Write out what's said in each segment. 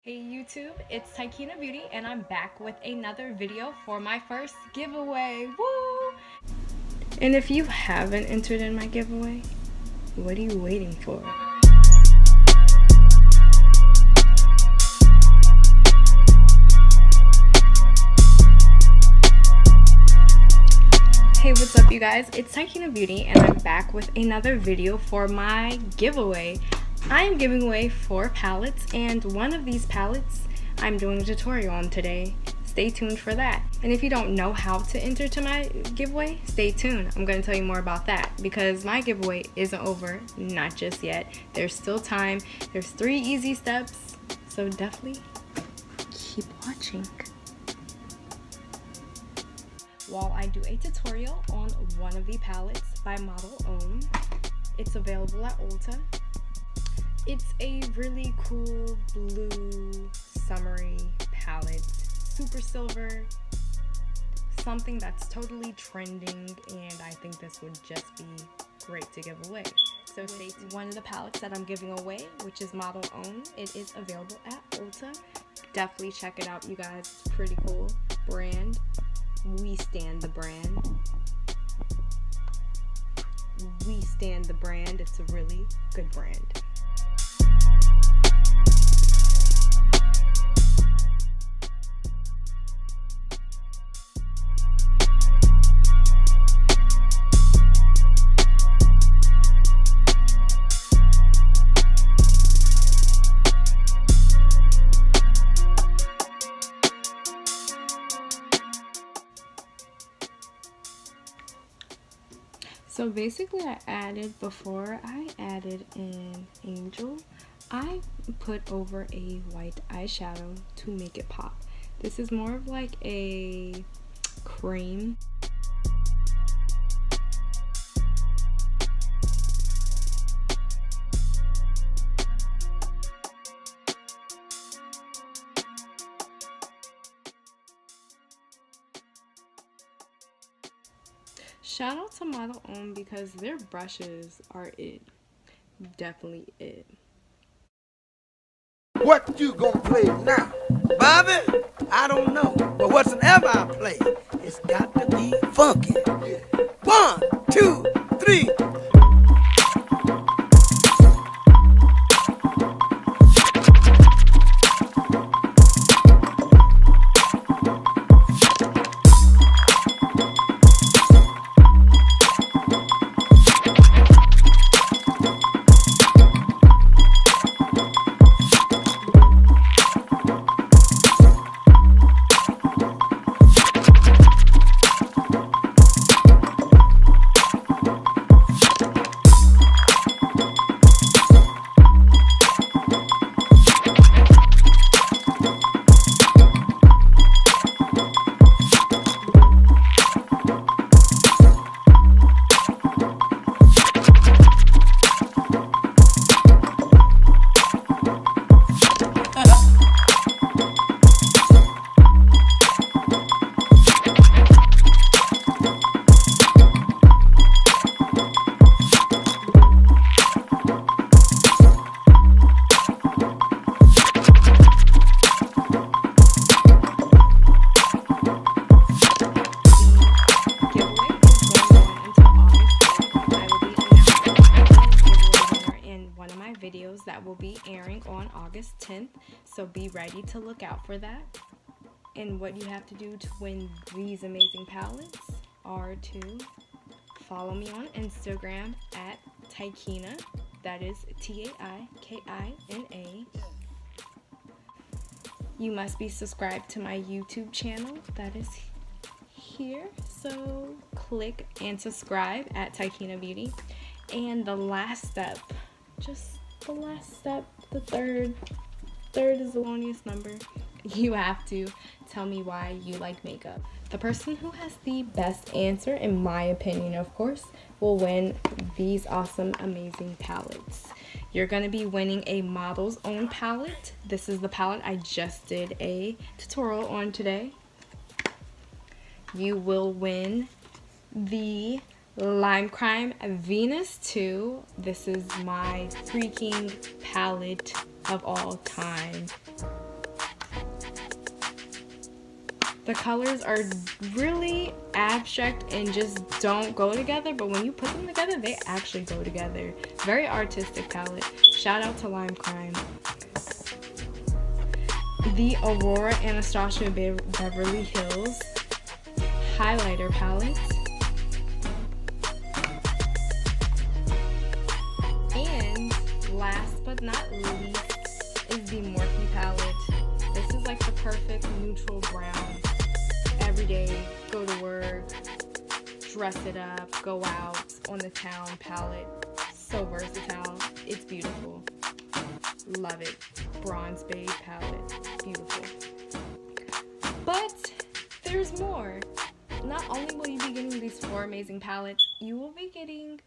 Hey YouTube, it's Anastasia Beauty and I'm back with another video for my first giveaway. Woo! And if you haven't entered in my giveaway, what are you waiting for? Hey, what's up you guys? It's Anastasia Beauty and I'm back with another video for my giveaway. I am giving away 4 palettes, and one of these palettes I'm doing a tutorial on today. Stay tuned for that. And if you don't know how to enter to my giveaway, stay tuned. I'm going to tell you more about that because my giveaway isn't over, not just yet. There's still time. There's 3 easy steps, so definitely keep watching. While I do a tutorial on one of the palettes by Model Own, it's available at Ulta. It's a really cool blue summery palette, super silver, something that's totally trending, and I think this would just be great to give away. So stay tuned. One of the palettes that I'm giving away, which is Model Own, it is available at Ulta. Definitely check it out, you guys. It's pretty cool brand. We stand the brand. We stand the brand. It's a really good brand. So basically before I added an angel, I put over a white eyeshadow to make it pop. This is more of like a cream. Shout out to Model Own because their brushes are it. Definitely it. What you gonna play now? Bobby? I don't know. But whatsoever I play, it's got to be funky. 1, 2, 3. Videos that will be airing on August 10th, so be ready to look out for that. And what you have to do to win these amazing palettes are to follow me on Instagram at Taikina, that is Taikina. You must be subscribed to my YouTube channel, that is here, so click and subscribe at Taikina Beauty. And the last step, the third is the loneliest number. You have to tell me why you like makeup. The person who has the best answer, in my opinion of course, will win these awesome, amazing palettes. You're going to be winning a Model's Own palette. This is the palette I just did a tutorial on today. You will win the Lime Crime Venus 2. This is my freaking palette of all time. The colors are really abstract and just don't go together, but when you put them together, they actually go together. Very artistic palette. Shout out to Lime Crime. The Aurora Anastasia Beverly Hills highlighter palette. And last but not least is the Morphe palette. This is like the perfect neutral brown, everyday, go to work, dress it up, go out on the town palette. So versatile. It's beautiful. Love it. Bronze beige palette. Beautiful. But there's more. Not only will you be getting these 4 amazing palettes, you will be getting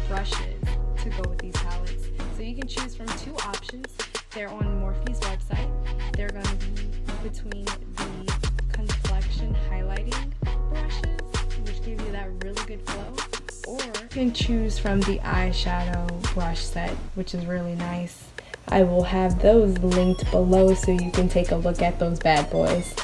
brushes to go with these palettes. So you can choose from 2 options. They're on Morphe's website. They're going to be between the complexion highlighting brushes, which give you that really good flow, or you can choose from the eyeshadow brush set, which is really nice. I will have those linked below so you can take a look at those bad boys.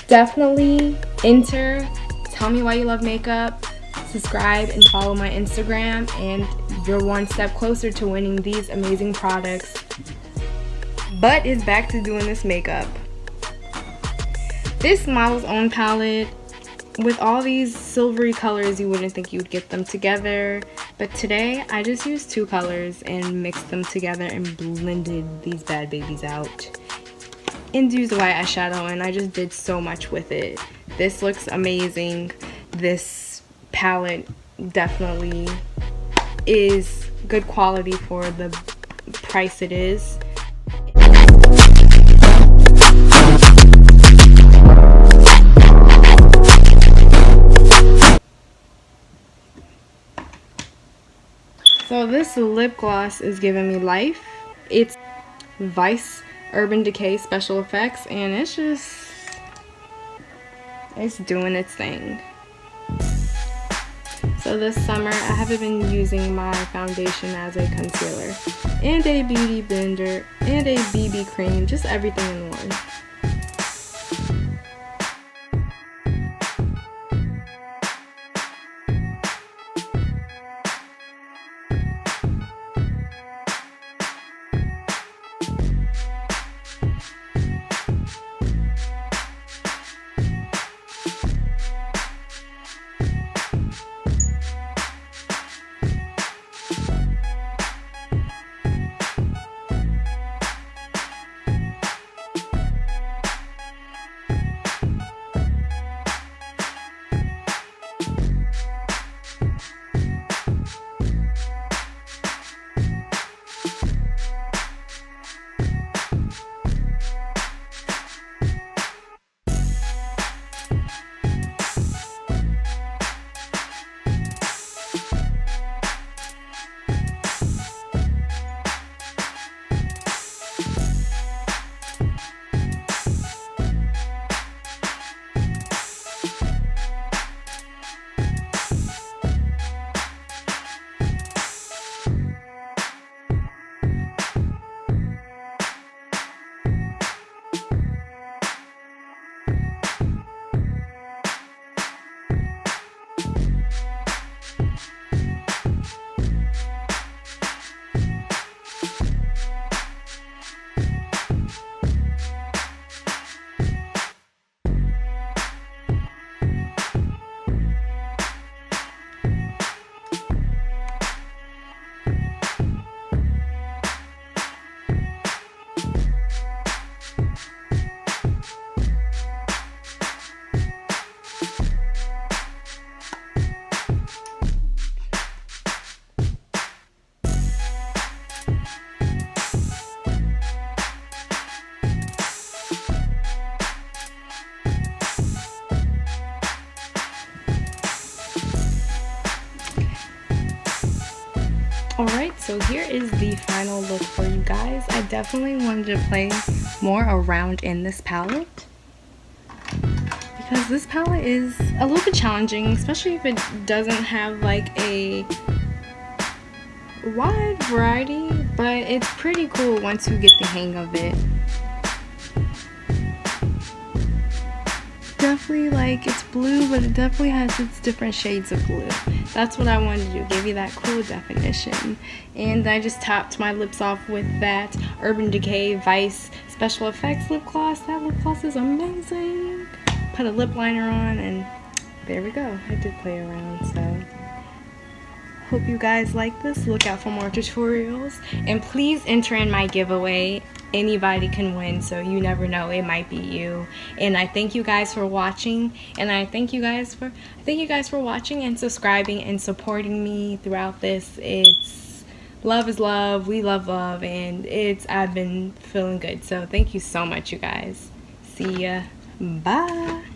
Definitely enter, tell me why you love makeup, subscribe and follow my Instagram, and you're one step closer to winning these amazing products. But it's back to doing this makeup. This Model's Own palette, with all these silvery colors, you wouldn't think you would get them together. But today, I just used 2 colors and mixed them together and blended these bad babies out. And used a white eyeshadow, and I just did so much with it. This looks amazing. This palette definitely is good quality for the price it is. So this lip gloss is giving me life. It's Vice Urban Decay Special Effects, and it's doing its thing. So this summer I haven't been using my foundation as a concealer, and a beauty blender, and a BB cream, just everything in one. Alright, so here is the final look for you guys. I definitely wanted to play more around in this palette, because this palette is a little bit challenging, especially if it doesn't have like a wide variety, but it's pretty cool once you get the hang of it. obviously like it's blue, but it definitely has its different shades of blue. That's what I wanted to do, give you that cool definition. And I just topped my lips off with that Urban Decay Vice Special Effects lip gloss. That lip gloss is amazing. Put a lip liner on and there we go. I did play around, so hope you guys like this. Look out for more tutorials, and please enter in my giveaway. Anybody can win, so you never know, it might be you. And I thank you guys for watching, and I thank you guys for watching and subscribing and supporting me throughout this. It's love is love, we love love, and I've been feeling good. So thank you so much, you guys. See ya. Bye.